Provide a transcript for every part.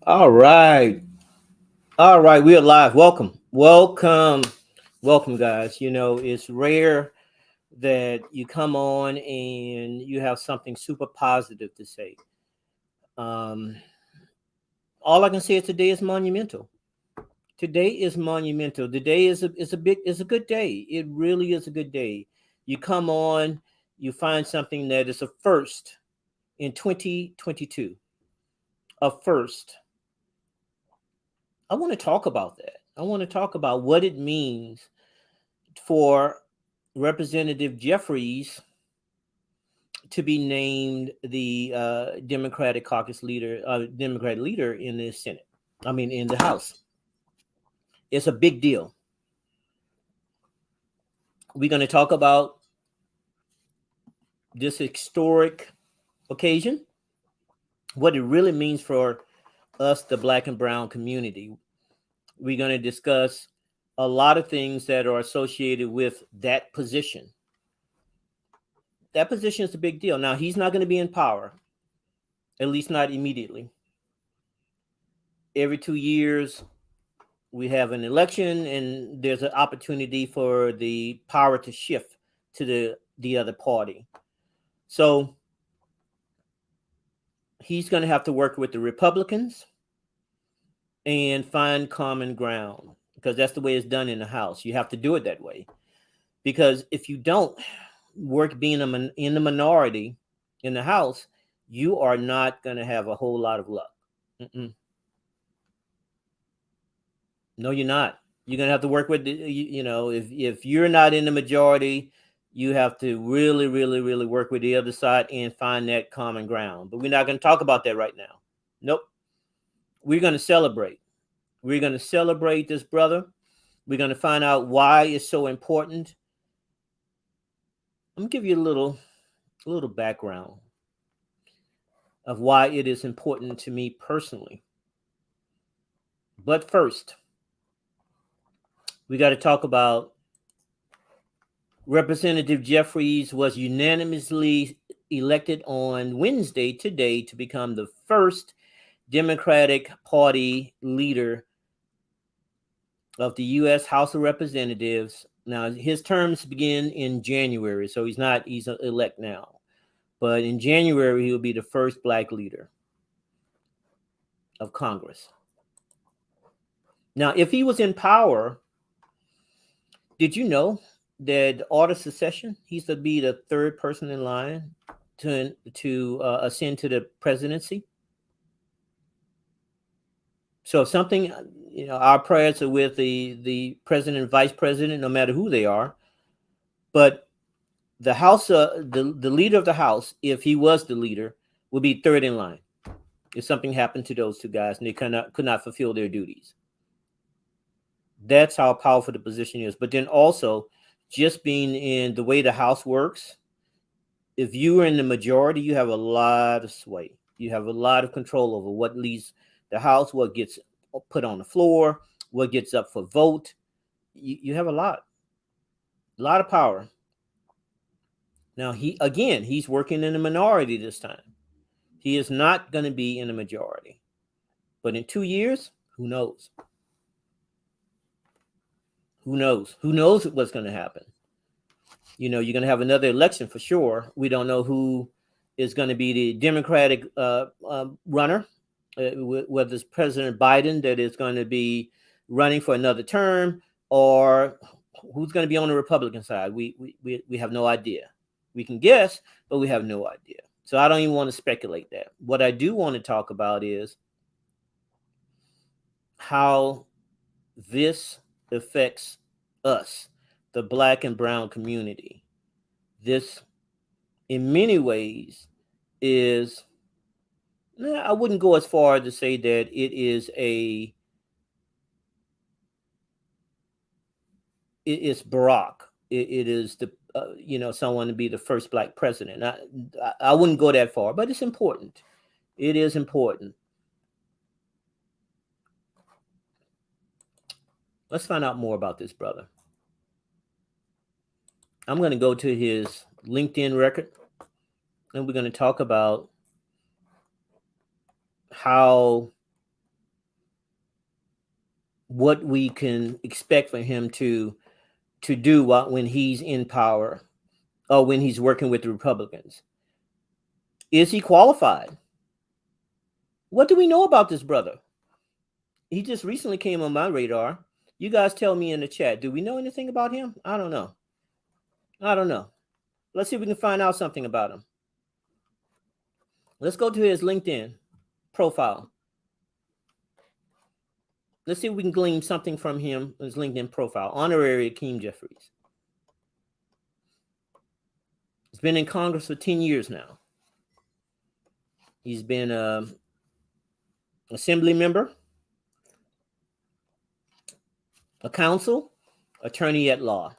All right. All right. We are live. Welcome. Welcome. Welcome, guys. It's rare that you come on and you have something super positive to say. Um, all I can say is today is monumental. Today is monumental. Today is a good day. It really is a good day. You come on, you find something that is a first in 2022. A first. I want to talk about that. I want to talk about what it means for Representative Jeffries to be named the Democratic caucus leader, Democratic leader in the Senate. I mean, in the House. It's a big deal. We're going to talk about this historic occasion, what it really means for us, the Black and Brown community. We're going to discuss a lot of things that are associated with that position. That position is a big deal. Now, he's not going to be in power, at least not immediately. Every 2 years, we have an election, and there's an opportunity for the power to shift to the other party. So he's going to have to work with the Republicans and find common ground, because that's the way it's done in the House. You have to do it that way, because if you don't work being in the minority in the House, you are not going to have a whole lot of luck. Mm-mm. No, you're not. You're gonna have to work with if you're not in the majority, you have to really, really, really work with the other side and find that common ground. But we're not going to talk about that right now. Nope. We're going to celebrate. We're going to celebrate this brother. We're going to find out why it's so important. I'm gonna give you a little background of why it is important to me personally. But first, we got to talk about Representative Jeffries was unanimously elected on Wednesday today to become the first Democratic Party leader of the U.S. House of Representatives. Now, his terms begin in January, so he's elect now. But in January, he will be the first Black leader of Congress. Now, if he was in power, did you know that order succession, he's to be the third person in line to ascend to the presidency? So if something, our prayers are with the president and vice president, no matter who they are. But the House, the leader of the House, if he was the leader, would be third in line if something happened to those two guys and they could not fulfill their duties. That's how powerful the position is. But then also, just being in the way the House works, if you are in the majority, you have a lot of sway. You have a lot of control over what leads the House, what gets put on the floor, what gets up for vote. You have a lot of power. Now, he's working in the minority this time. He is not going to be in the majority. But in 2 years, who knows? Who knows? Who knows what's going to happen? You're going to have another election for sure. We don't know who is going to be the Democratic runner, whether it's President Biden that is going to be running for another term, or who's going to be on the Republican side. We have no idea. We can guess, but we have no idea. So I don't even want to speculate that. What I do want to talk about is how this affects us, the Black and Brown community. This, in many ways, is, I wouldn't go as far to say that it is Barack. It is the someone to be the first Black president. I wouldn't go that far, but it's important. It is important. Let's find out more about this brother. I'm going to go to his LinkedIn record, and we're going to talk about how what we can expect for him to do when he's in power or when he's working with the Republicans. Is he qualified? What do we know about this brother? He just recently came on my radar. You guys tell me in the chat. Do we know anything about him? I don't know. I don't know. Let's see if we can find out something about him. Let's go to his LinkedIn profile. Let's see if we can glean something from him, his LinkedIn profile. Honorary Hakeem Jeffries. He's been in Congress for 10 years now. He's been an assembly member, a counsel, attorney at law.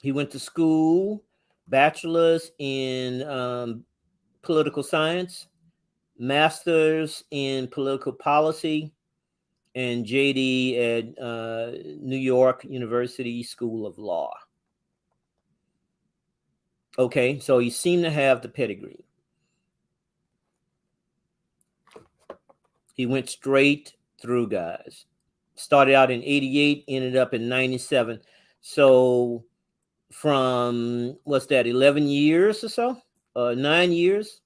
He went to school, bachelor's in political science, master's in political policy, and JD at New York University School of Law. Okay, so he seemed to have the pedigree. He went straight through, guys. Started out in 88, ended up in 97. So from, what's that, 11 years or so? 9 years?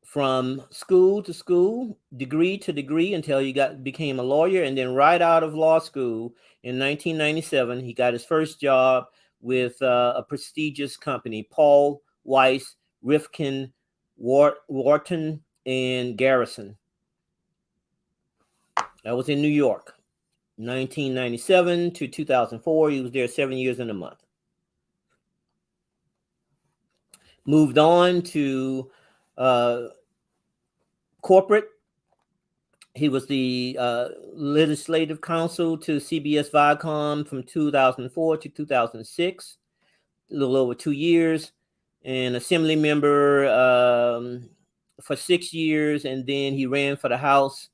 From school to school, degree to degree, until he became a lawyer. And then right out of law school in 1997, he got his first job with a prestigious company, Paul, Weiss, Rifkin, Wharton, and Garrison. That was in New York. 1997 to 2004. He was there 7 years and a month. Moved on to corporate. He was the legislative counsel to CBS Viacom from 2004 to 2006, a little over 2 years, and assembly member for 6 years, and then he ran for the House.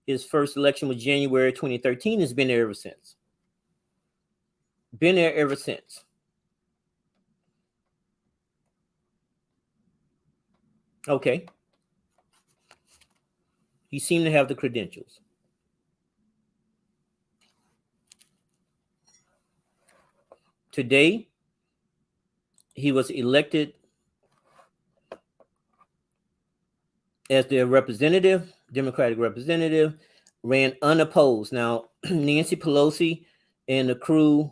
His first election was January 2013. Has been there ever since. Been there ever since. Okay. He seemed to have the credentials. Today, he was elected as their representative, Democratic representative, ran unopposed. Now, Nancy Pelosi and the crew,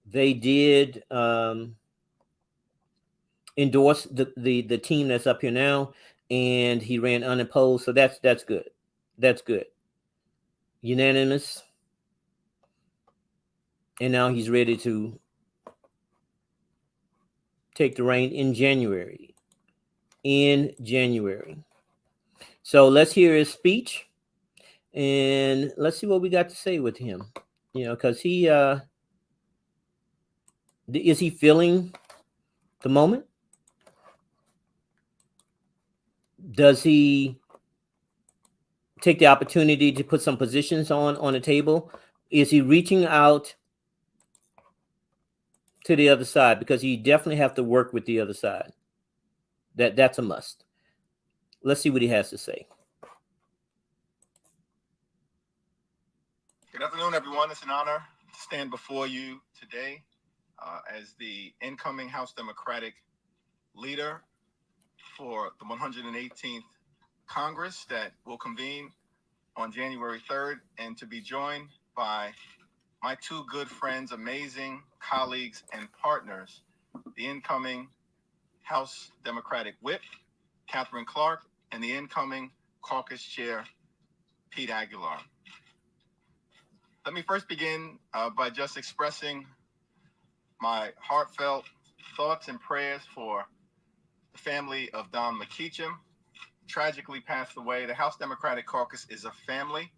they did endorse the team that's up here now, and he ran unopposed. So that's good. That's good. Unanimous. And now he's ready to take the reign in January. So let's hear his speech, and let's see what we got to say with him. Because he is he feeling the moment? Does he take the opportunity to put some positions on the table? Is he reaching out to the other side? Because you definitely have to work with the other side. That's a must. Let's see what he has to say. Good afternoon, everyone. It's an honor to stand before you today as the incoming House Democratic leader for the 118th Congress that will convene on January 3rd, and to be joined by my two good friends, amazing colleagues and partners, the incoming House Democratic Whip, Catherine Clark, and the incoming caucus chair, Pete Aguilar. Let me first begin by just expressing my heartfelt thoughts and prayers for the family of Don McKeechum, tragically passed away. The House Democratic Caucus is a family,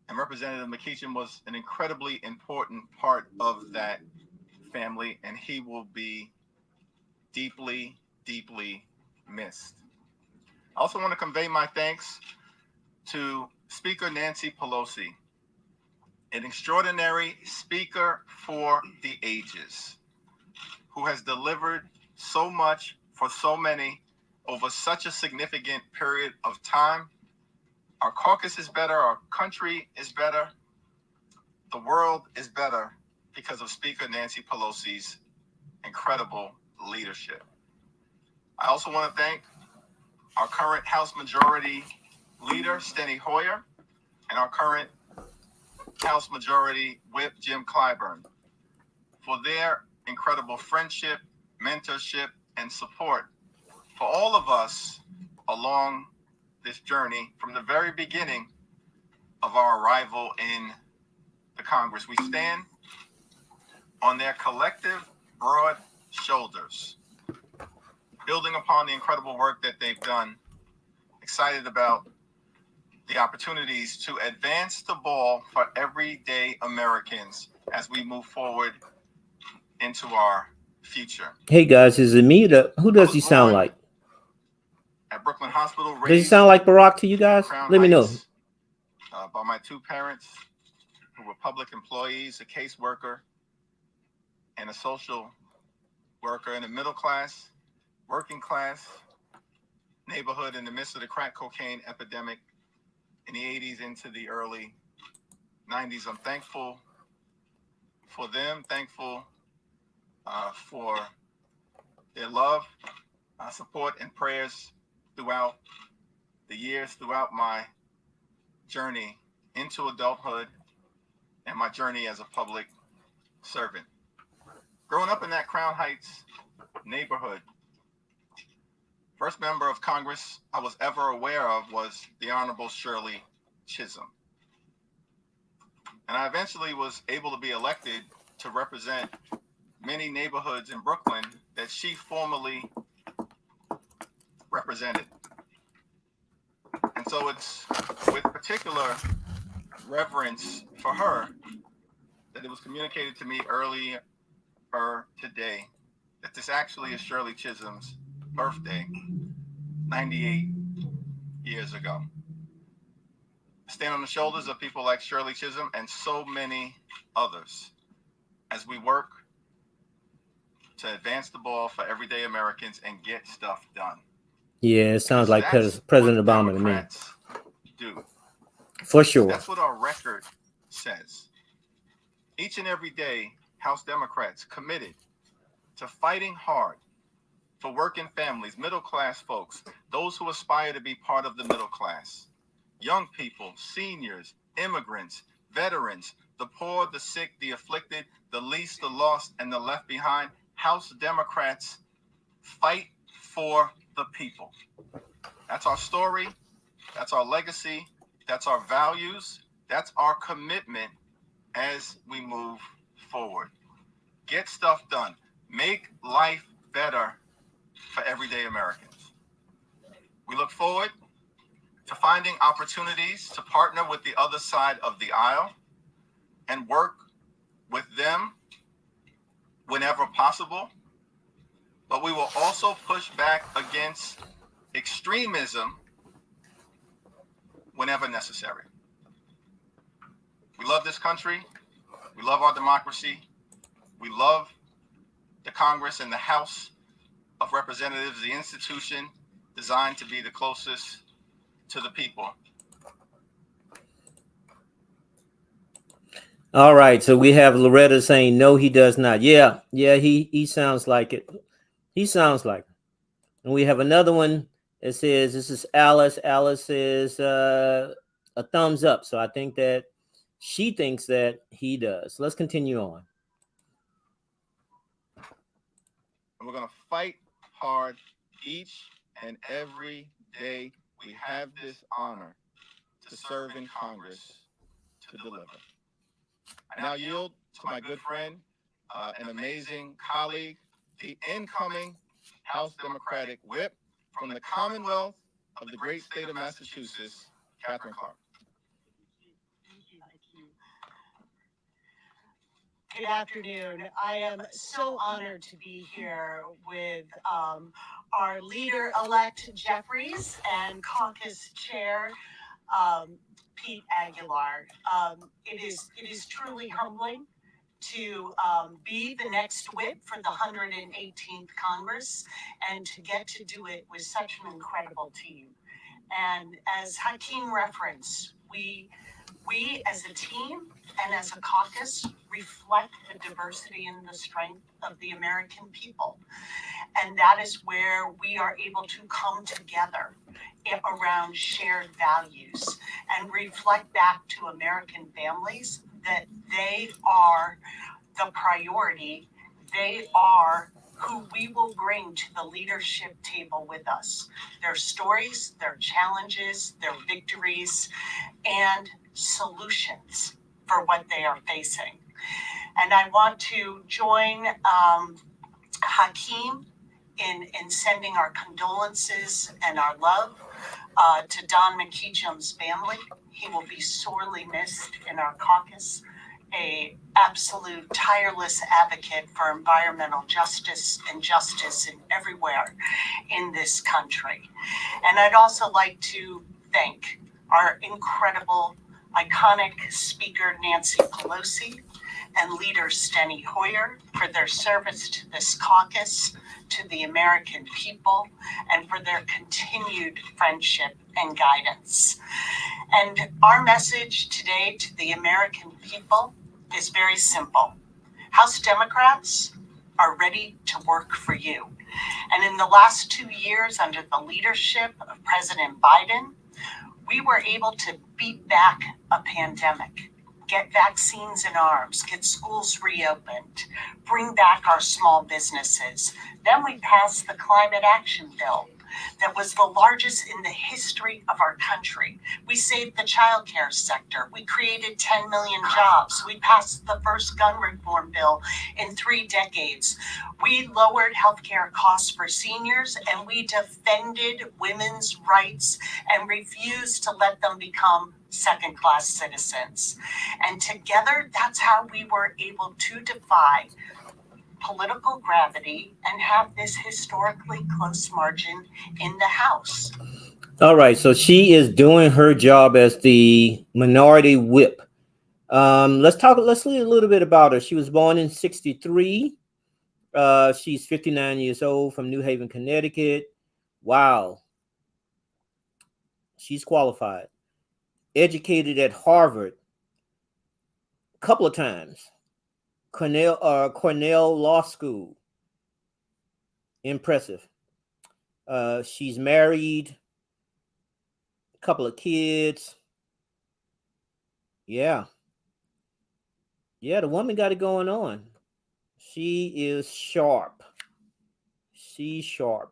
and Representative McKeechum was an incredibly important part of that family, and he will be deeply, deeply missed. I also want to convey my thanks to Speaker Nancy Pelosi, an extraordinary speaker for the ages, who has delivered so much for so many over such a significant period of time, Our caucus is better. Our country is better. The world is better because of Speaker Nancy Pelosi's incredible leadership. I also want to thank our current House Majority Leader, Steny Hoyer, and our current House Majority Whip, Jim Clyburn, for their incredible friendship, mentorship, and support for all of us along this journey from the very beginning of our arrival in the Congress. We stand on their collective broad shoulders, building upon the incredible work that they've done. Excited about the opportunities to advance the ball for everyday Americans as we move forward into our future. Hey guys, is it me? Who does he sound like? At Brooklyn Hospital, Does he sound like Barack to you guys? Crown Let me know. Heights, by my two parents, who were public employees, a caseworker, and a social worker in a middle class, working class neighborhood in the midst of the crack cocaine epidemic in the 80s into the early 90s. I'm thankful for them, thankful for their love, support, and prayers throughout the years, throughout my journey into adulthood and my journey as a public servant. Growing up in that Crown Heights neighborhood, first member of Congress I was ever aware of was the Honorable Shirley Chisholm. And I eventually was able to be elected to represent many neighborhoods in Brooklyn that she formerly represented. And so it's with particular reverence for her that it was communicated to me earlier today that this actually is Shirley Chisholm's birthday, 98 years ago. I stand on the shoulders of people like Shirley Chisholm and so many others as we work to advance the ball for everyday Americans and get stuff done. Yeah, it sounds like President Obama to me. Do. For sure. That's what our record says. Each and every day, House Democrats committed to fighting hard for working families, middle-class folks, those who aspire to be part of the middle class, young people, seniors, immigrants, veterans, the poor, the sick, the afflicted, the least, the lost, and the left behind. House Democrats fight for the people. That's our story. That's our legacy. That's our values. That's our commitment as we move forward. Get stuff done. Make life better for everyday Americans. We look forward to finding opportunities to partner with the other side of the aisle and work with them whenever possible. But we will also push back against extremism whenever necessary. We love this country. We love our democracy. We love the Congress and the House of Representatives, the institution designed to be the closest to the people. All right, so we have Loretta saying no, he does not. Yeah, he sounds like it. He sounds like it. And we have another one that says this is Alice. Alice is a thumbs up. So I think that she thinks that he does. Let's continue on. And we're going to fight hard each and every day we have this honor to serve in Congress to deliver. I now yield to my good friend, an amazing colleague, the incoming House Democratic Whip from the Commonwealth of the great state of Massachusetts, Catherine Clark. Good afternoon. I am so honored to be here with our leader-elect Jeffries and caucus chair Pete Aguilar. It is truly humbling to be the next whip for the 118th Congress and to get to do it with such an incredible team. And as Hakeem referenced, we as a team and as a caucus reflect the diversity and the strength of the American people. And that is where we are able to come together around shared values and reflect back to American families that they are the priority. They are who we will bring to the leadership table with us. Their stories, their challenges, their victories, and solutions for what they are facing. And I want to join Hakeem in sending our condolences and our love to Don McKeecham's family. He will be sorely missed in our caucus, a absolute tireless advocate for environmental justice and justice in everywhere in this country. And I'd also like to thank our incredible, iconic speaker, Nancy Pelosi, and leader Steny Hoyer for their service to this caucus, to the American people, and for their continued friendship and guidance. And our message today to the American people is very simple. House Democrats are ready to work for you. And in the last 2 years, under the leadership of President Biden, we were able to beat back a pandemic, get vaccines in arms, get schools reopened, bring back our small businesses. Then we passed the Climate Action Bill that was the largest in the history of our country. We saved the childcare sector. We created 10 million jobs. We passed the first gun reform bill in 3 decades. We lowered healthcare costs for seniors, and we defended women's rights and refused to let them become second-class citizens. And together, that's how we were able to defy political gravity and have this historically close margin in the House. All right, so she is doing her job as the minority whip. Let's see a little bit about her. She was born in 1963. She's 59 years old, from New Haven, Connecticut. Wow. She's qualified. Educated at Harvard a couple of times. Cornell Law School. Impressive. She's married, a couple of kids. Yeah, the woman got it going on. She is sharp. She's sharp.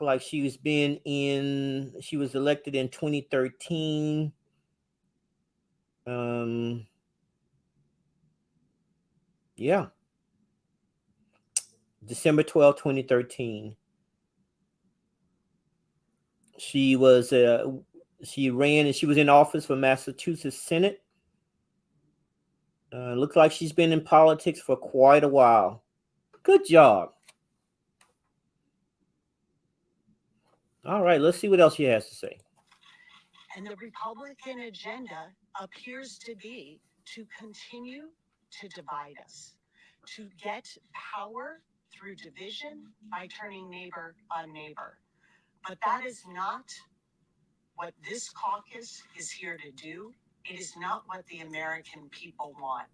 Like she was elected in 2013. Yeah. December 12, 2013. She was she ran and she was in office for Massachusetts Senate. Looks like she's been in politics for quite a while. Good job. All right, let's see what else she has to say. And the Republican agenda appears to be to continue to divide us, to get power through division by turning neighbor on neighbor. But that is not what this caucus is here to do. It is not what the American people want.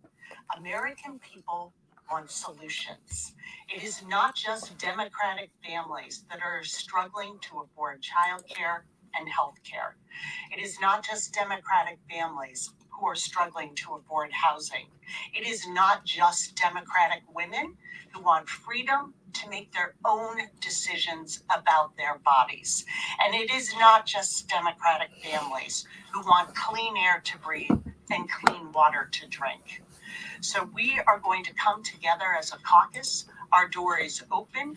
American people want solutions. It is not just Democratic families that are struggling to afford childcare and health care. It is not just Democratic families who are struggling to afford housing. It is not just Democratic women who want freedom to make their own decisions about their bodies. And it is not just Democratic families who want clean air to breathe and clean water to drink. So we are going to come together as a caucus. Our door is open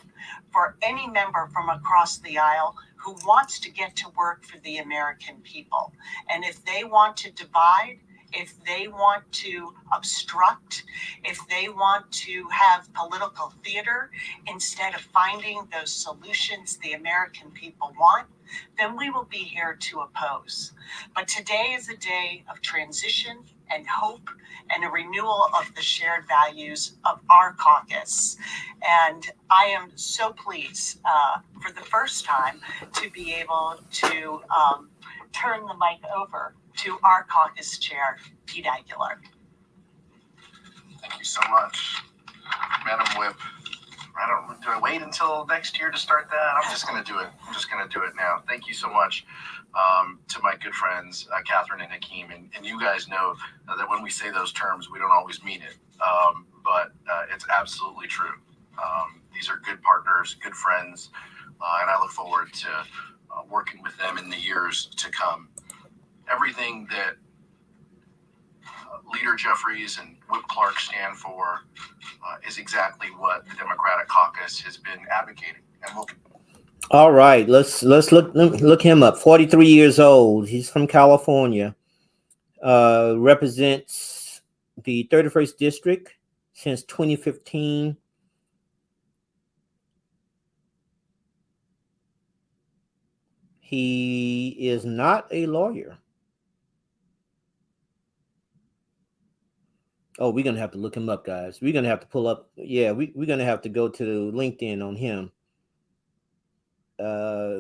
for any member from across the aisle who wants to get to work for the American people. And if they want to divide, if they want to obstruct, if they want to have political theater instead of finding those solutions the American people want, then we will be here to oppose. But today is a day of transition and hope and a renewal of the shared values of our caucus. And I am so pleased for the first time to be able to turn the mic over to our caucus chair, Pete Aguilar. Thank you so much, Madam Whip. Do I wait until next year to start that? I'm just going to do it. I'm just going to do it now. Thank you so much to my good friends, Catherine and Hakeem. And you guys know that when we say those terms, we don't always mean it. But it's absolutely true. These are good partners, good friends, and I look forward to working with them in the years to come. Everything that Leader Jeffries and Whip Clark stand for is exactly what the Democratic caucus has been advocating. And we'll. All right, let's look him up. 43 years old. He's from California. Represents the 31st district since 2015. He is not a lawyer. Oh, we're gonna have to look him up, guys. We're gonna have to pull up. Yeah, we're gonna have to go to LinkedIn on him.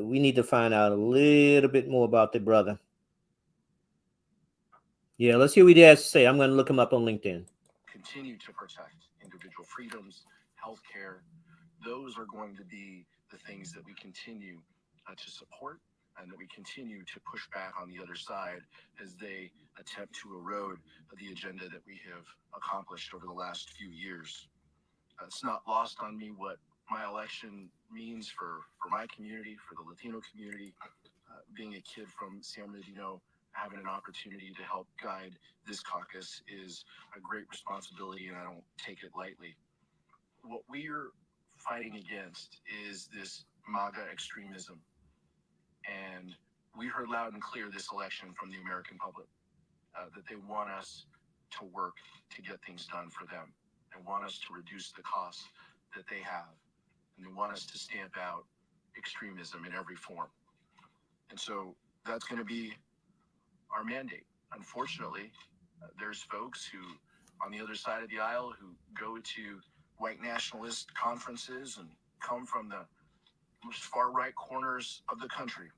We need to find out a little bit more about the brother. Yeah, let's hear what he has to say. I'm gonna look him up on LinkedIn. Continue to protect individual freedoms, healthcare. Those are going to be the things that we continue to support, and that we continue to push back on the other side as they attempt to erode the agenda that we have accomplished over the last few years. It's not lost on me what my election means for my community, for the Latino community. Being a kid from San Bernardino, having an opportunity to help guide this caucus is a great responsibility, and I don't take it lightly. What we're fighting against is this MAGA extremism. And we heard loud and clear this election from the American public that they want us to work to get things done for them. They want us to reduce the costs that they have. And they want us to stamp out extremism in every form. And so that's going to be our mandate. Unfortunately, there's folks who, on the other side of the aisle, who go to white nationalist conferences and come from the most far right corners of the country.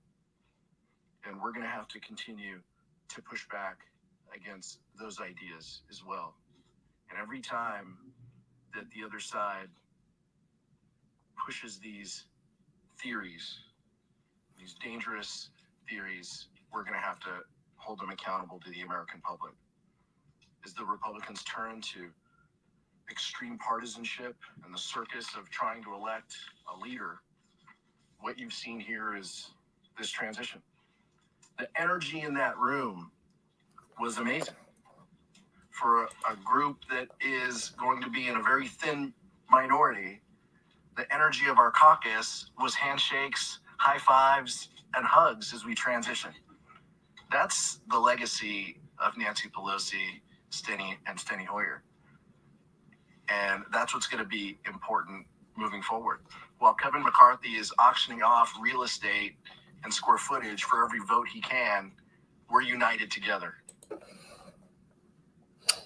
And we're going to have to continue to push back against those ideas as well. And every time that the other side pushes these theories, these dangerous theories, we're going to have to hold them accountable to the American public. As the Republicans turn to extreme partisanship and the circus of trying to elect a leader, what you've seen here is this transition. The energy in that room was amazing. For a group that is going to be in a very thin minority, the energy of our caucus was handshakes, high fives, and hugs as we transition. That's the legacy of Nancy Pelosi, Steny Hoyer. And that's what's going to be important moving forward. While Kevin McCarthy is auctioning off real estate and square footage for every vote he can, we're united together.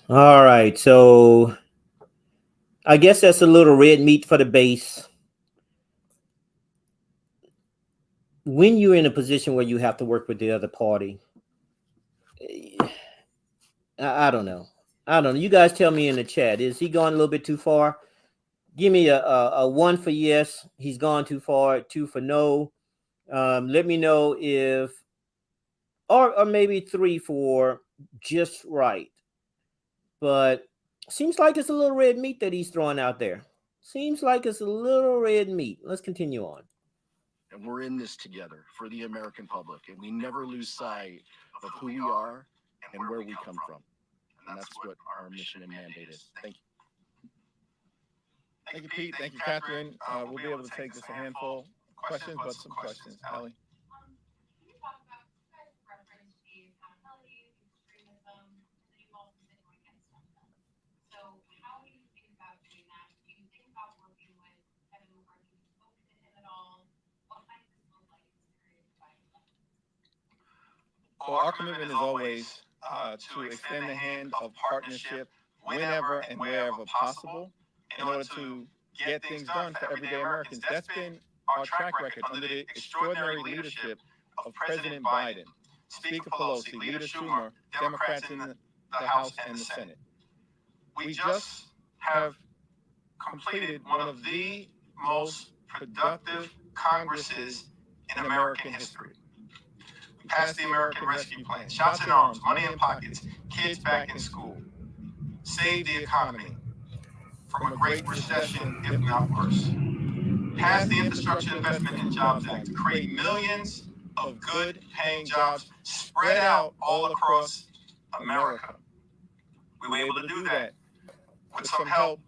All right, so I guess that's a little red meat for the base. When you're in a position where you have to work with the other party, I don't know. I don't know. You guys tell me in the chat. Is he going a little bit too far? Give me a 1 for yes. He's gone too far. 2 for no. Let me know if, or maybe 3 for just right. But seems like it's a little red meat that he's throwing out there. Seems like it's a little red meat. Let's continue on. And we're in this together for the American public, and we never lose sight of who we are and where we come from. And that's what our mission and mandate is. Thank you. Thank you, Pete. Thank you, Catherine. We'll be able to take just a handful of questions, but some questions. Allie? Can you talk about, you guys referenced the accountability, the extremism, and then you've also been going against them. So how do you think about doing that? Do you think about working with Kevin McCarthy to focus in him at all? What might this look like in this period of time? Well, our commitment is always to extend the hand of partnership whenever and wherever possible in order to get things done for everyday Americans. That's been our track record under the extraordinary leadership of President Biden, Speaker Pelosi, Leader Schumer, Democrats in the House and the Senate. We just have completed one of the most productive Congresses in American history. We passed the American Rescue Plan, shots in arms, money in pockets, kids back in school, saved the economy from a great recession, if not worse. Passed the Infrastructure Investment and Jobs Act to create millions of good paying jobs spread out all across America. We were able to do that with some help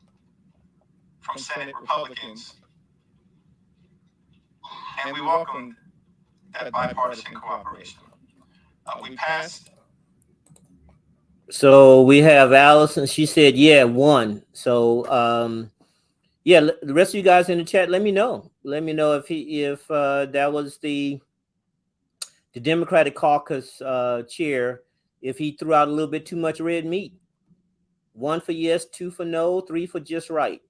from Senate Republicans, and we welcomed that bipartisan cooperation. We passed. So we have Allison. She said, "Yeah, one." So, yeah, the rest of you guys in the chat, let me know. Let me know if that was the Democratic Caucus chair. If he threw out a little bit too much red meat. 1 for yes, 2 for no, 3 for just right.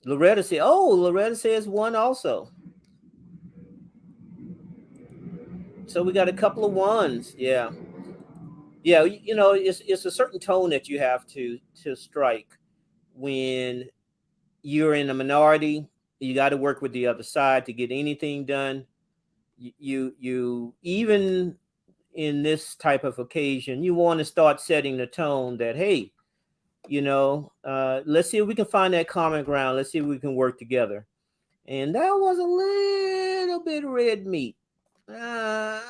Loretta said, "Oh, Loretta says 1 also." So we got a couple of 1s. Yeah. Yeah, you know, it's a certain tone that you have to strike when you're in a minority. You got to work with the other side to get anything done. You even in this type of occasion, you want to start setting the tone that, hey, you know, let's see if we can find that common ground. Let's see if we can work together. And that was a little bit red meat. I'm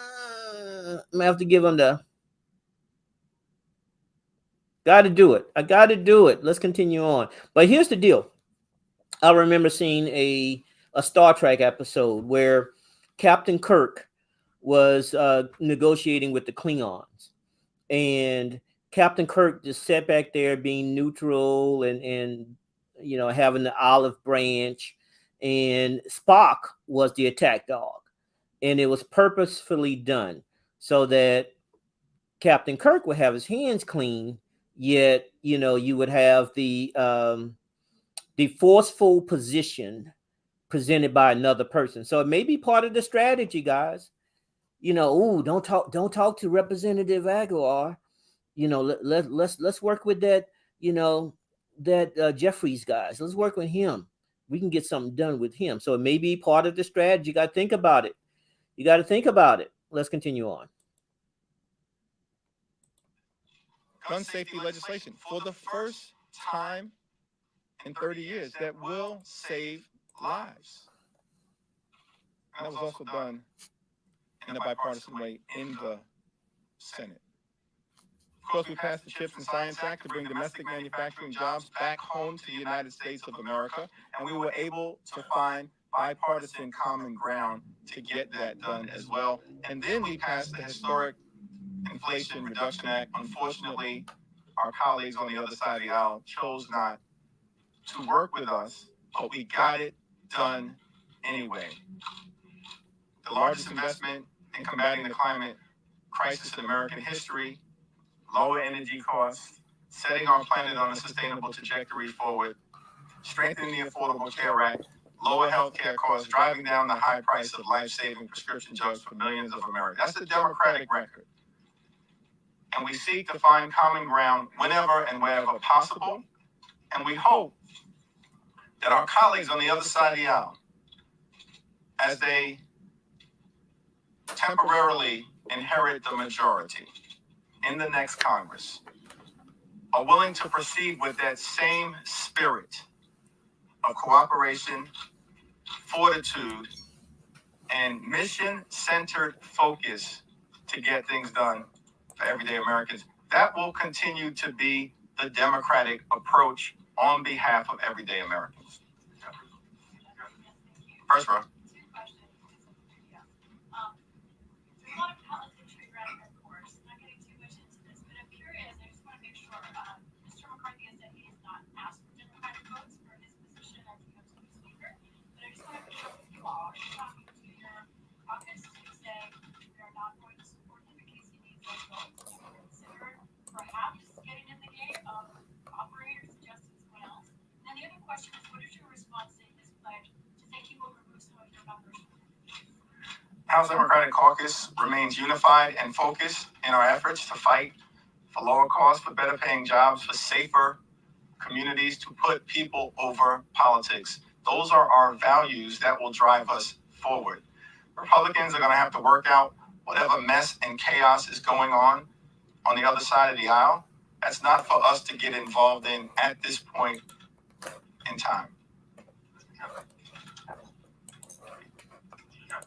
gonna have to give them the. Got to do it. I got to do it. Let's continue on. But here's the deal. I remember seeing a Star Trek episode where Captain Kirk was negotiating with the Klingons, and Captain Kirk just sat back there being neutral and you know, having the olive branch, and Spock was the attack dog, and it was purposefully done so that Captain Kirk would have his hands clean, yet you know you would have the forceful position presented by another person. So it may be part of the strategy, guys. You know, ooh, don't talk to Representative Aguilar. You know, let's work with that. You know, that Jeffries guys. Let's work with him. We can get something done with him. So it may be part of the strategy. You got to think about it. You got to think about it. Let's continue on. Gun safety legislation for the first time in 30 years that will save lives. And that was also done in a bipartisan way in the Senate. Of course, we passed the CHIPS and Science Act to bring domestic manufacturing jobs back home to the United States of America, and we were able to find bipartisan common ground to get that done as well. And then we passed the historic Inflation Reduction Act. Unfortunately, our colleagues on the other side of the aisle chose not to work with us, but we got it done anyway. The largest investment in combating the climate crisis in American history, lower energy costs, setting our planet on a sustainable trajectory forward, strengthening the Affordable Care Act, lower healthcare costs, driving down the high price of life-saving prescription drugs for millions of Americans. That's the Democratic record. And we seek to find common ground whenever and wherever possible. And we hope that our colleagues on the other side of the aisle, as they temporarily inherit the majority in the next Congress, are willing to proceed with that same spirit of cooperation, fortitude, and mission-centered focus to get things done for everyday Americans. That will continue to be the Democratic approach on behalf of everyday Americans. First row. There's a lot of politics regarding this course. I'm not getting too much into this, but I'm curious. I just want to make sure. Mr. McCarthy has said he has not asked for Democratic votes for his position as the USC speaker. But I just want to make sure with you all, are you talking to your caucus to say they're not going to support him in case he needs those votes? question is, what is your response to his pledge to say he will remove some of your numbers? House Democratic Caucus remains unified and focused in our efforts to fight for lower costs, for better paying jobs, for safer communities, to put people over politics. Those are our values that will drive us forward. Republicans are going to have to work out whatever mess and chaos is going on the other side of the aisle. That's not for us to get involved in at this point in time.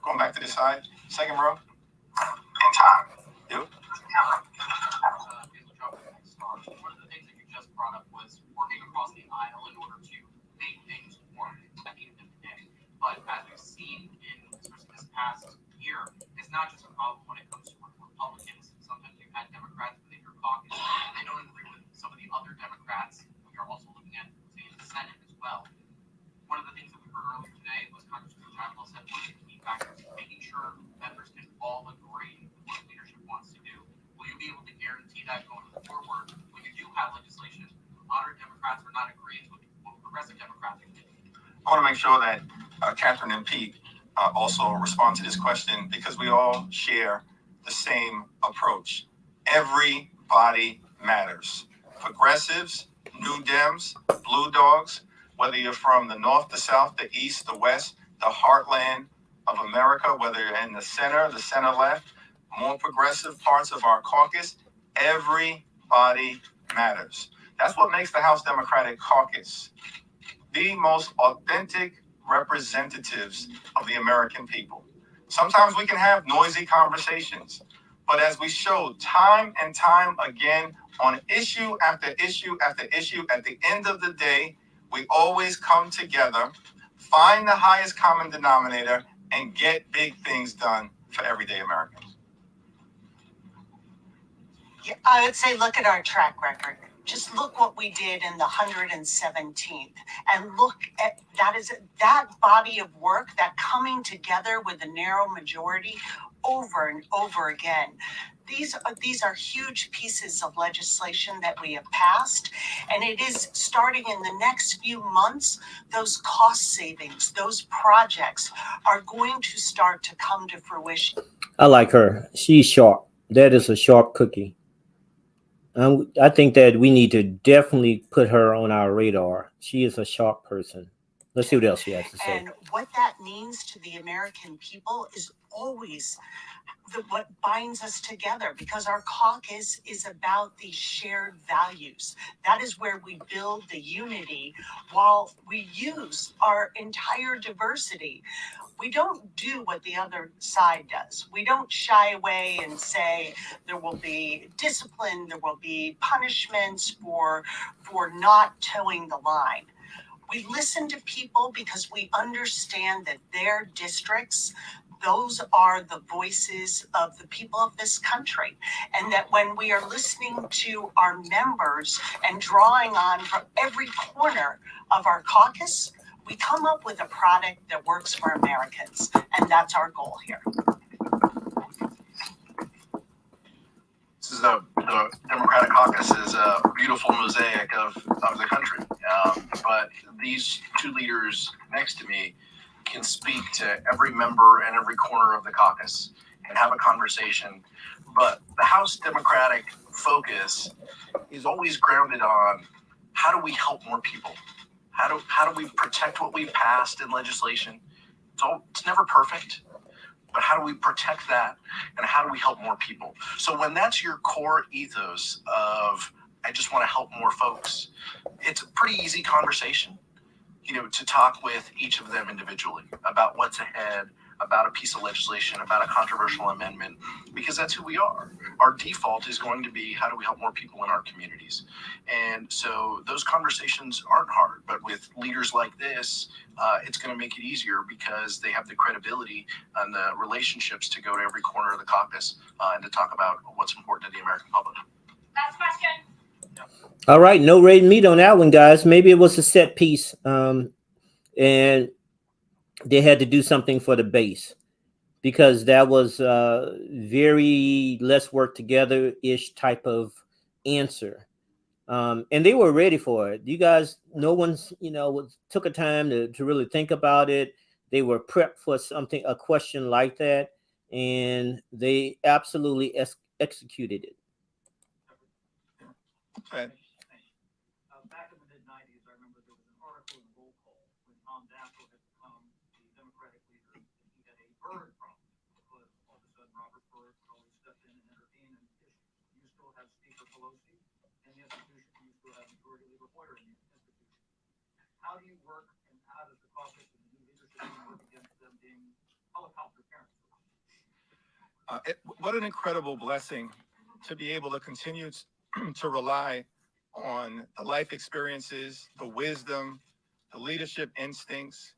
Going back to this side, second row. In time. You? One of the things that you just brought up was working across the aisle in order to make things work at the end of the day. But as we've seen in especially this past year, it's not just a problem when it comes to Republicans. Sometimes you've had Democrats within your caucus. They don't agree with some of the other Democrats. We are also looking at, say, the Senate as well. One of the things that we heard earlier today was Congressman Campbell said one of the key factors is making sure members can all agree with what leadership wants to do. Will you be able to guarantee that going forward when you do have legislation moderate Democrats are not agreeing with what progressive Democrats are doing? I want to make sure that Catherine and Pete also respond to this question, because we all share the same approach. Everybody matters. Progressives, New Dems, Blue Dogs, whether you're from the north, the south, the east, the west, the heartland of America, whether you're in the center left, more progressive parts of our caucus, everybody matters. That's what makes the House Democratic Caucus the most authentic representatives of the American people. Sometimes we can have noisy conversations, but as we showed time and time again on issue after issue after issue, at the end of the day, we always come together, find the highest common denominator, and get big things done for everyday Americans. Yeah, I would say look at our track record. Just look what we did in the 117th, and look at that body of work, that coming together with a narrow majority over and over again. These are huge pieces of legislation that we have passed, and it is starting in the next few months. Those cost savings, those projects are going to start to come to fruition. I like her. She's sharp. That is a sharp cookie. I think that we need to definitely put her on our radar. She is a sharp person. Let's see what else she has to say. And what that means to the American people is always what binds us together, because our caucus is about these shared values. That is where we build the unity while we use our entire diversity. We don't do what the other side does. We don't shy away and say there will be discipline, there will be punishments for not towing the line. We listen to people because we understand that their districts, those are the voices of the people of this country. And that when we are listening to our members and drawing on from every corner of our caucus, we come up with a product that works for Americans. And that's our goal here. This is the Democratic Caucus is a beautiful mosaic of the country. But these two leaders next to me can speak to every member and every corner of the caucus and have a conversation. But the House Democratic focus is always grounded on how do we help more people? How do we protect what we've passed in legislation? It's never perfect, but how do we protect that, and how do we help more people? So when that's your core ethos of I just want to help more folks, it's a pretty easy conversation, to talk with each of them individually about what's ahead, about a piece of legislation, about a controversial amendment, because that's who we are. Our default is going to be how do we help more people in our communities? And so those conversations aren't hard, but with leaders like this, it's going to make it easier because they have the credibility and the relationships to go to every corner of the caucus and to talk about what's important to the American public. Last question. All right, no red meat on that one, guys. Maybe it was a set piece, and they had to do something for the base, because that was very let's work together-ish type of answer. And they were ready for it. You guys, no one's, took a time to really think about it. They were prepped for something, a question like that, and they absolutely executed it. Okay. Back in the mid-90s, I remember there was an article in Roll Call when Tom Daschle had become the Democratic leader, and he had a Byrd problem because all of a sudden Robert Byrd would always step in and intervene in issues. You still have Speaker Pelosi in the institution, you still have Majority Leader Hoyer in the institution. How do you work, and how does the caucus and the new leadership team work against them being helicopter parents? What an incredible blessing to be able to continue to rely on the life experiences, the wisdom, the leadership instincts,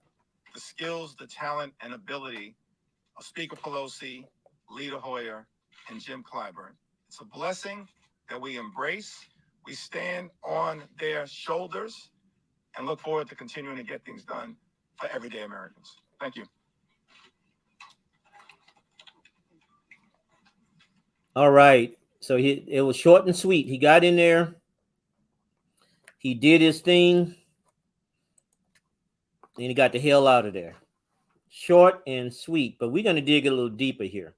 the skills, the talent, and ability of Speaker Pelosi, Leader Hoyer, and Jim Clyburn. It's a blessing that we embrace. We stand on their shoulders and look forward to continuing to get things done for everyday Americans. Thank you. All right. So it was short and sweet. He got in there. He did his thing. And he got the hell out of there. Short and sweet. But we're going to dig a little deeper here.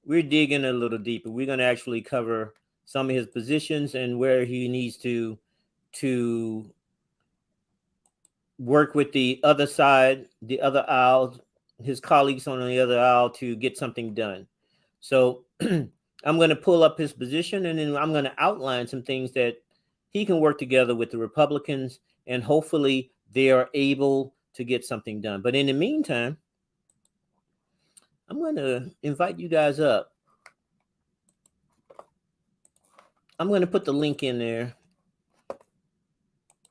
We're digging a little deeper. We're going to actually cover some of his positions and where he needs to work with the other side, the other aisle, his colleagues on the other aisle to get something done. So I'm going to pull up his position, and then I'm going to outline some things that he can work together with the Republicans, and hopefully they are able to get something done. But in the meantime, I'm going to invite you guys up. I'm going to put the link in there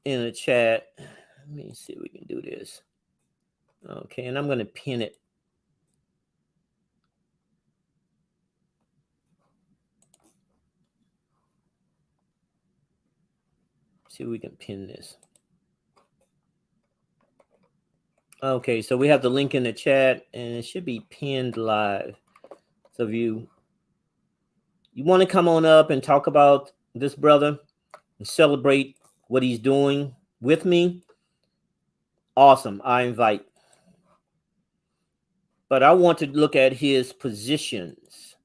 in the chat. Let me see if we can do this. Okay, and I'm going to pin it. See if we can pin this. Okay, so we have the link in the chat, and it should be pinned live. So if you want to come on up and talk about this brother and celebrate what he's doing with me, awesome, I invite. But I want to look at his positions,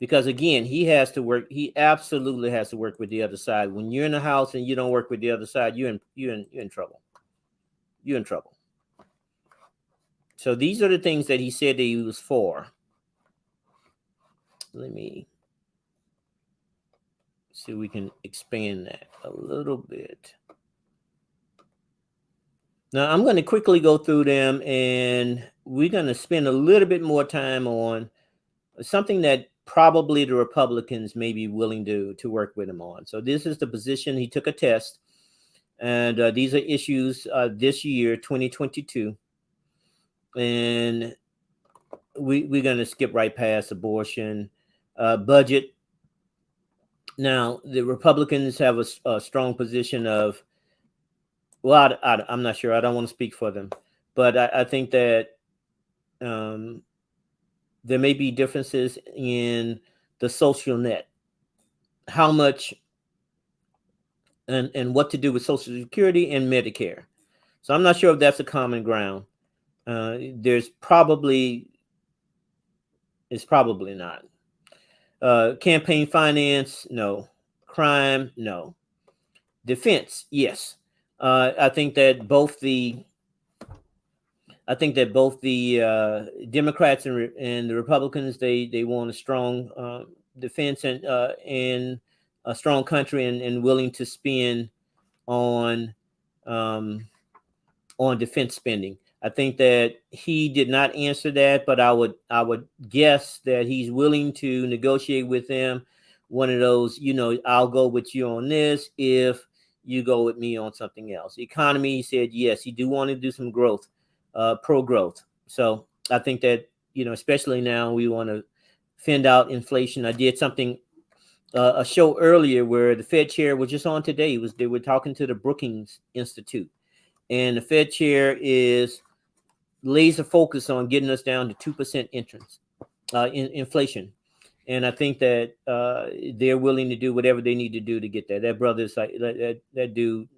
because again, he absolutely has to work with the other side. When you're in the House and you don't work with the other side, you're in trouble. You're in trouble. So these are the things that he said that he was for. Let me see if we can expand that a little bit. Now, I'm going to quickly go through them, and we're going to spend a little bit more time on something that probably the Republicans may be willing to work with him on. So this is the position. He took a test, and these are issues this year, 2022. And we're going to skip right past abortion, budget. Now, the Republicans have a strong position of, well, I'm not sure. I don't want to speak for them. But I think that there may be differences in the social net, how much and what to do with Social Security and Medicare. So I'm not sure if that's a common ground. It's probably not. Campaign finance, no. Crime, no. Defense, yes. I think that both the Democrats and the Republicans they want a strong defense and a strong country and willing to spend on defense spending. I think that he did not answer that, but I would guess that he's willing to negotiate with them. One of those, I'll go with you on this if you go with me on something else. Economy, he said yes, he do want to do some growth, pro-growth. So I think that, especially now we want to fend out inflation. I did something, a show earlier where the Fed chair was just on today. They were talking to the Brookings Institute. And the Fed chair is laser focused on getting us down to 2% inflation. And I think that they're willing to do whatever they need to do to get that. That brother's like that dude,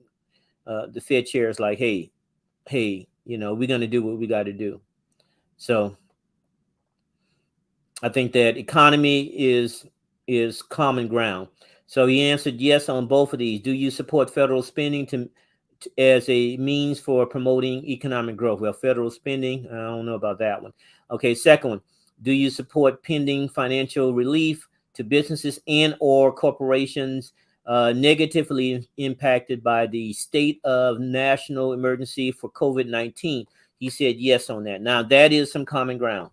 the Fed chair is like, hey, we're gonna do what we got to do. So I think that economy is common ground. So he answered yes on both of these. Do you support federal spending as a means for promoting economic growth? Well, federal spending, I don't know about that one. Okay, second one. Do you support pending financial relief to businesses and or corporations negatively impacted by the state of national emergency for COVID-19? He said yes on that. Now, that is some common ground.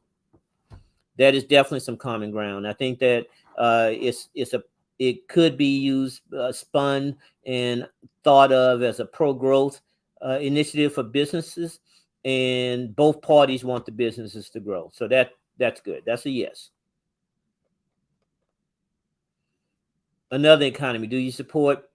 That is definitely some common ground. I think that it could be used, spun and thought of as a pro-growth initiative for businesses, and both parties want the businesses to grow. So that's good. That's a yes. Another economy. Do you support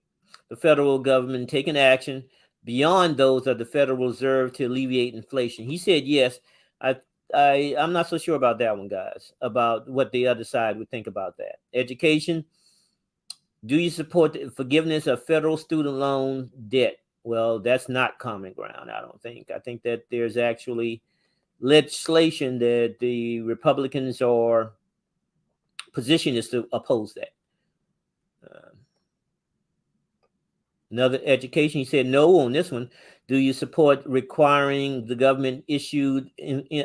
the federal government taking action beyond those of the Federal Reserve to alleviate inflation? He said yes. I I'm not so sure about that one, guys, about what the other side would think about that. Education. Do you support the forgiveness of federal student loan debt? Well, that's not common ground, I don't think. I think that there's actually legislation that the Republicans are position is to oppose that. Another education, he said no on this one. Do you support requiring the government issued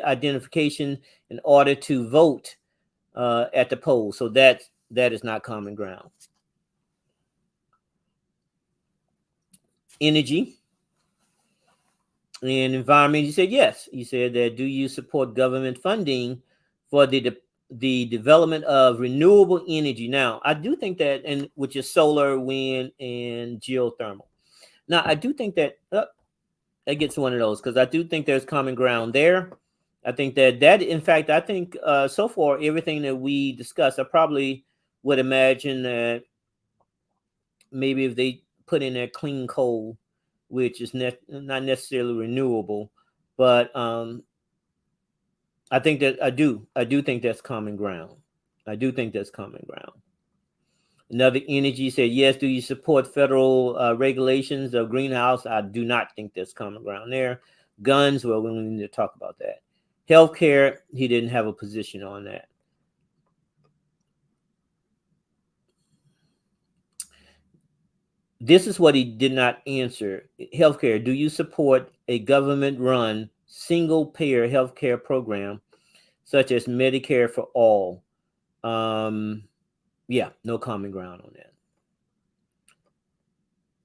identification in order to vote at the polls? So that is not common ground. Energy and environment, he said yes. He said that do you support government funding for the development of renewable energy? Now, I do think that, and which is solar, wind, and geothermal. Now, I do think that that gets one of those because I do think there's common ground there. I think that in fact, I think so far everything that we discussed, I probably would imagine that maybe if they put in there clean coal, which is not necessarily renewable, but I think that I do think that's common ground. I do think that's common ground. Another energy said yes. Do you support federal regulations of greenhouse? I do not think there's common ground there. Guns, well, we need to talk about that. Healthcare, he didn't have a position on that. This is what he did not answer. Healthcare, do you support a government-run single-payer healthcare program such as Medicare for all? Yeah, no common ground on that.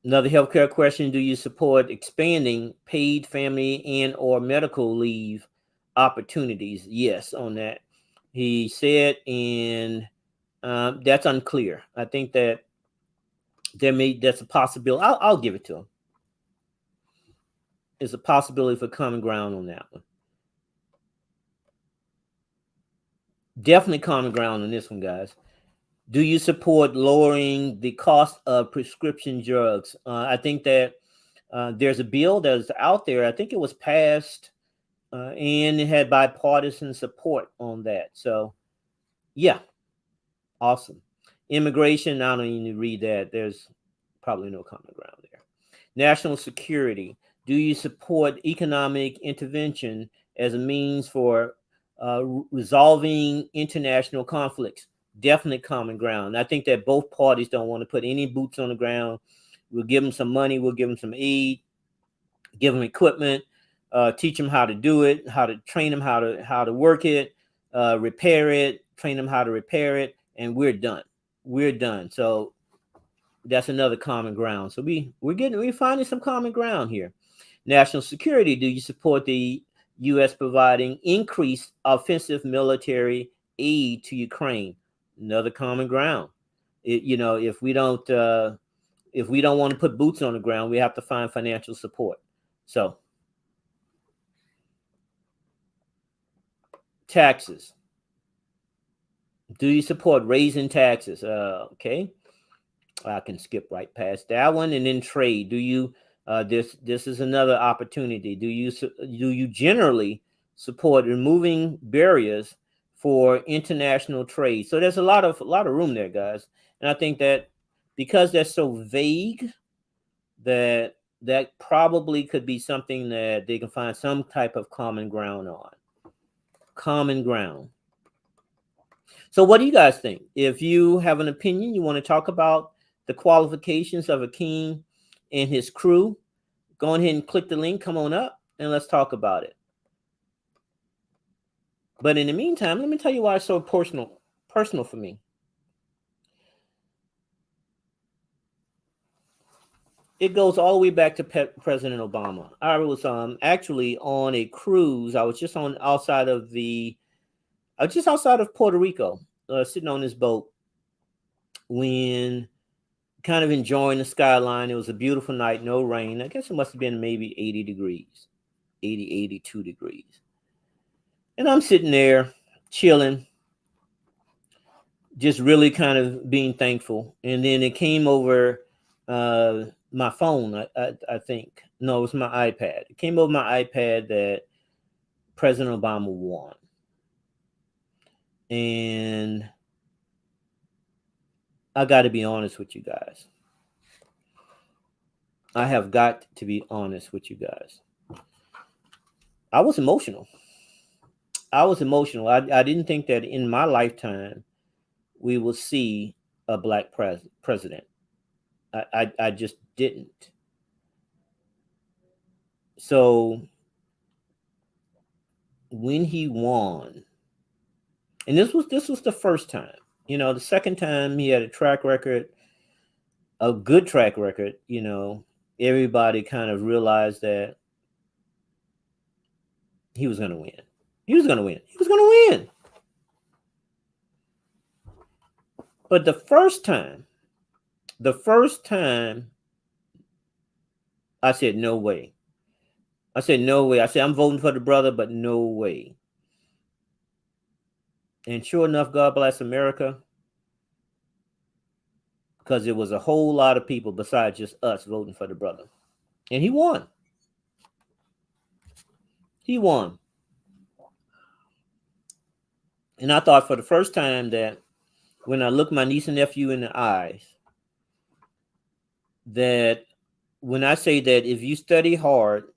Another healthcare question, do you support expanding paid family and or medical leave opportunities? Yes, on that. He said, and that's unclear. I think that that's a possibility. I'll give it to him. It's a possibility for common ground on that one. Definitely common ground on this one, guys. Do you support lowering the cost of prescription drugs? I think that there's a bill that's out there. I think it was passed and it had bipartisan support on that. So, yeah, awesome. Immigration, I don't even need to read that. There's probably no common ground there. National security. Do you support economic intervention as a means for resolving international conflicts? Definitely common ground. I think that both parties don't want to put any boots on the ground. We'll give them some money. We'll give them some aid, give them equipment, teach them how to do it, how to train them how to work it, repair it, train them how to repair it, and we're done. We're done. So that's another common ground. So we're finding some common ground here. National security. Do you support the U.S. providing increased offensive military aid to Ukraine? Another common ground. If we don't want to put boots on the ground, we have to find financial support. So taxes. Do you support raising taxes? Okay. I can skip right past that one. And then trade. Do you this is another opportunity. Do you generally support removing barriers for international trade. So there's a lot of room there, guys. And I think that because they're so vague, that that probably could be something that they can find some type of common ground on. Common ground. So what do you guys think? If you have an opinion, you want to talk about the qualifications of Hakeem and his crew, go ahead and click the link, come on up, and let's talk about it. But in the meantime, let me tell you why it's so personal for me. It goes all the way back to President Obama. I was actually on a cruise. I was just outside of Puerto Rico, sitting on this boat when kind of enjoying the skyline. It was a beautiful night, no rain. I guess it must have been maybe 80 degrees, 82 degrees. And I'm sitting there chilling, just really kind of being thankful. And then it came over my phone, I think. No, it was my iPad. It came over my iPad that President Obama won. And I got to be honest with you guys. I have got to be honest with you guys. I was emotional. I didn't think that in my lifetime we will see a black president. I just didn't. So when he won, and this was the first time. You know, the second time he had a track record, a good track record. You know, everybody kind of realized that he was going to win. He was going to win. He was going to win. But the first time, I said, no way. I said, no way. I said, I'm voting for the brother, but no way. And sure enough, God bless America, because there was a whole lot of people besides just us voting for the brother. And he won. He won. And I thought for the first time that when I looked my niece and nephew in the eyes, that when I say that if you study hard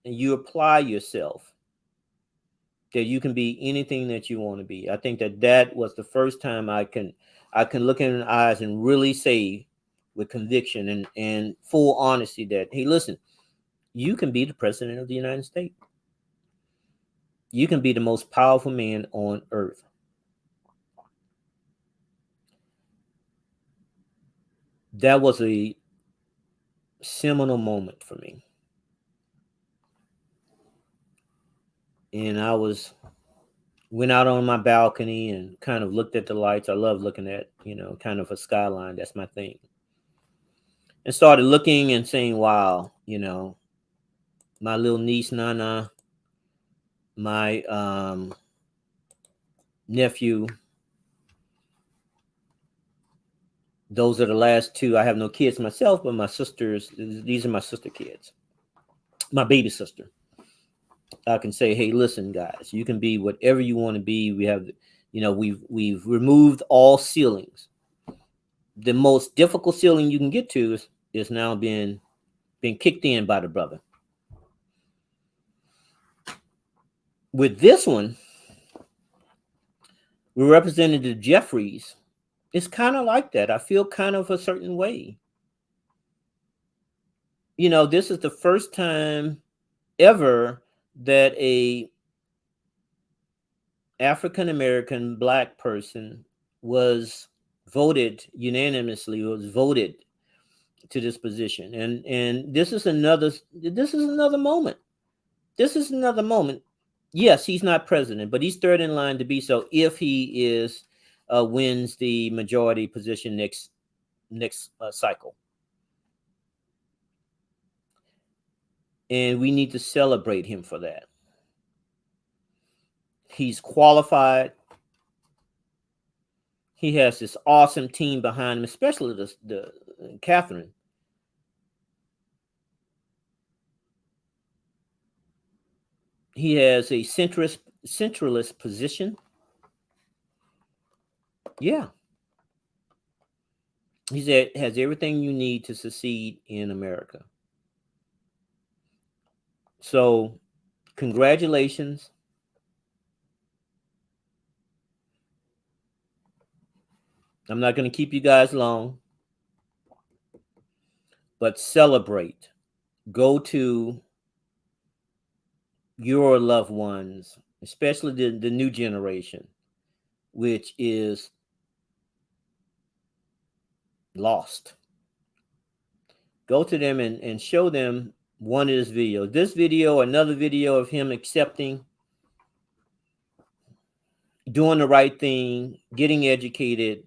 and you apply yourself, that you can be anything that you want to be. I think that that was the first time I can look in the eyes and really say with conviction and full honesty that, hey, listen, you can be the president of the United States. You can be the most powerful man on earth. That was a seminal moment for me. And I went out on my balcony and kind of looked at the lights. I love looking at, kind of a skyline. That's my thing. And started looking and saying, wow, my little niece, Nana, my nephew, those are the last two. I have no kids myself, but my sisters, these are my sister kids, my baby sister. I can say, hey, listen, guys, you can be whatever you want to be. We have, we've removed all ceilings. The most difficult ceiling you can get to is now being kicked in by the brother. With this one, with Representative Jeffries, it's kind of like that. I feel kind of a certain way. This is the first time ever that a African American black person was voted unanimously, was voted to this position. And this is another moment. This is another moment. Yes, he's not president, but he's third in line to be so if he wins the majority position next cycle. And we need to celebrate him for that. He's qualified. He has this awesome team behind him, especially the Catherine. He has a centralist position. Yeah. He said, has everything you need to succeed in America. So, congratulations. I'm not going to keep you guys long, but celebrate. Go to your loved ones, especially the new generation, which is lost. Go to them and show them one of his videos. This video, another video of him accepting, doing the right thing, getting educated,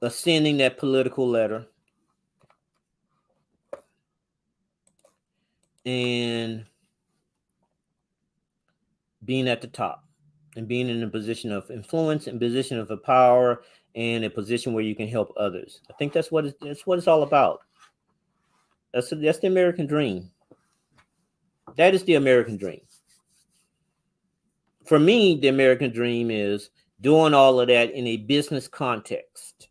sending that political letter, and being at the top and being in a position of influence and position of power and a position where you can help others. I think that's what it's all about. That's the American dream. That is the American dream. For me, the American dream is doing all of that in a business context,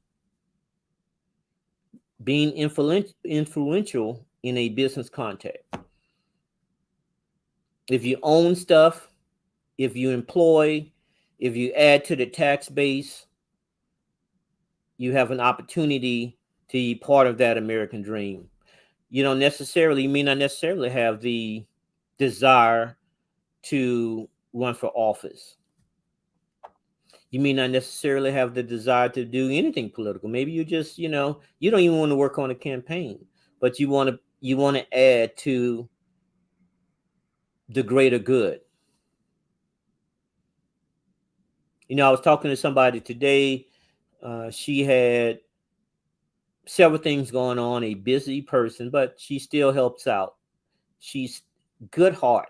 being influential in a business context. If you own stuff, if you employ, if you add to the tax base, you have an opportunity to be part of that American dream. You may not necessarily have the desire to run for office. You may not necessarily have the desire to do anything political. Maybe you just, you don't even want to work on a campaign, but you want to add to the greater good. I was talking to somebody today. She had several things going on, a busy person, but she still helps out. She's good heart,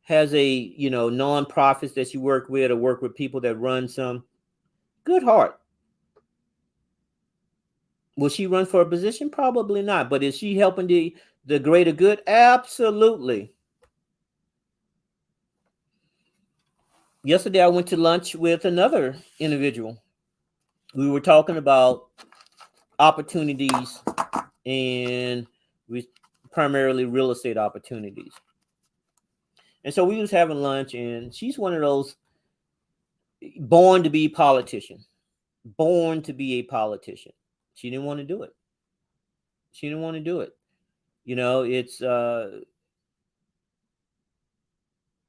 has a, nonprofits that she work with or work with people that run some. Good heart. Will she run for a position? Probably not. But is she helping the greater good? Absolutely. Yesterday I went to lunch with another individual. We were talking about opportunities and primarily real estate opportunities. And so we was having lunch, and she's one of those born to be a politician. Born to be a politician. She didn't want to do it. She didn't want to do it.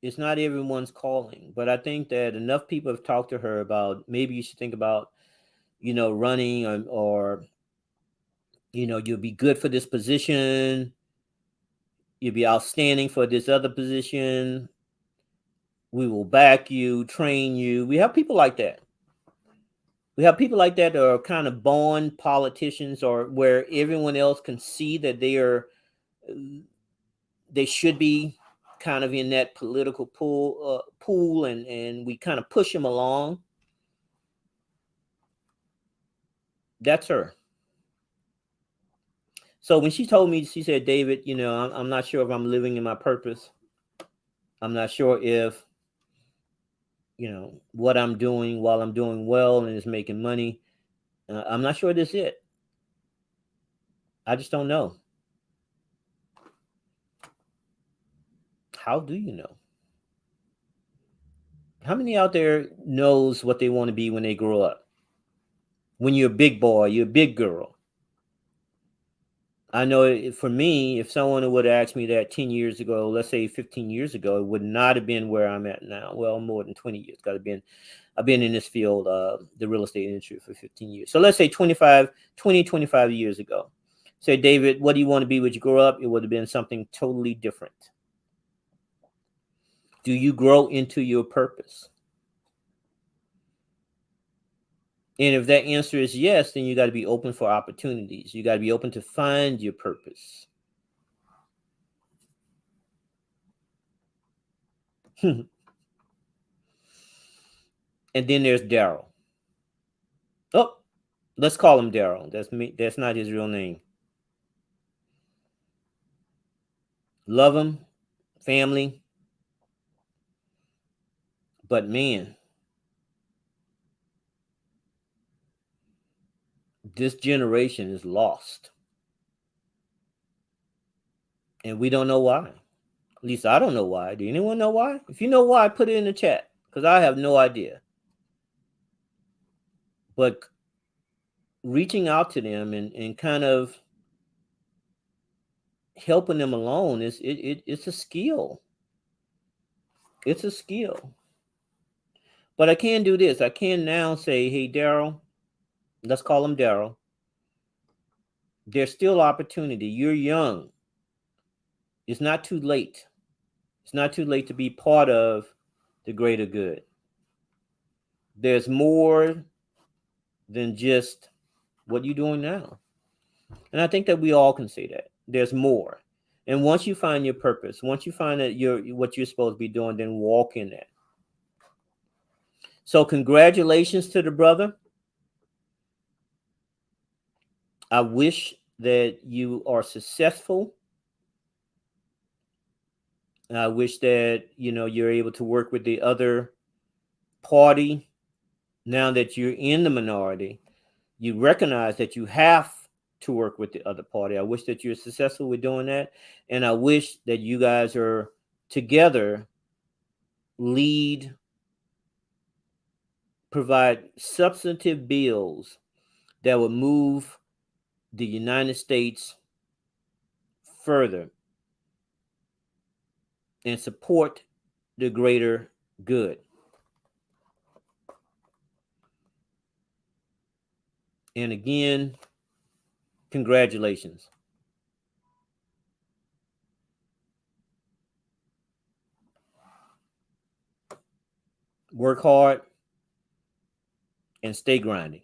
It's not everyone's calling, but I think that enough people have talked to her about maybe you should think about, running, or you'll be good for this position. You'll be outstanding for this other position. We will back you, train you. We have people like that. We have people like that are kind of born politicians, or where everyone else can see that they should be kind of in that political pool, and we kind of push them along. That's her. So when she told me, she said, David, I'm not sure if I'm living in my purpose. I'm not sure if, what I'm doing while I'm doing well and is making money. I'm not sure this is it. I just don't know. How do you know? How many out there knows what they want to be when they grow up? When you're a big boy, you're a big girl. I know for me, if someone would have asked me that 10 years ago, let's say 15 years ago, it would not have been where I'm at now. Well, more than 20 years. I've been in this field, the real estate industry, for 15 years. So let's say 25 years ago. Say, David, what do you want to be when you grow up? It would have been something totally different. Do you grow into your purpose? And if that answer is yes, then you got to be open for opportunities. You got to be open to find your purpose. And then there's Daryl. Oh, let's call him Daryl. That's me. That's not his real name. Love him, family. But man, this generation is lost. And we don't know why. At least I don't know why. Do anyone know why? If you know why, put it in the chat, because I have no idea. But reaching out to them and kind of helping them along it's a skill. It's a skill. But I can do this. I can now say, hey, Daryl, let's call him Daryl. There's still opportunity. You're young. It's not too late. It's not too late to be part of the greater good. There's more than just what you're doing now. And I think that we all can say that. There's more. And once you find your purpose, once you find that you're what you're supposed to be doing, then walk in that. So congratulations to the brother. I wish that you are successful. I wish that you're able to work with the other party. Now that you're in the minority, you recognize that you have to work with the other party. I wish that you're successful with doing that, and I wish that you guys are together, lead, provide substantive bills that would move the United States further and support the greater good. And again, congratulations. Work hard and stay grinding.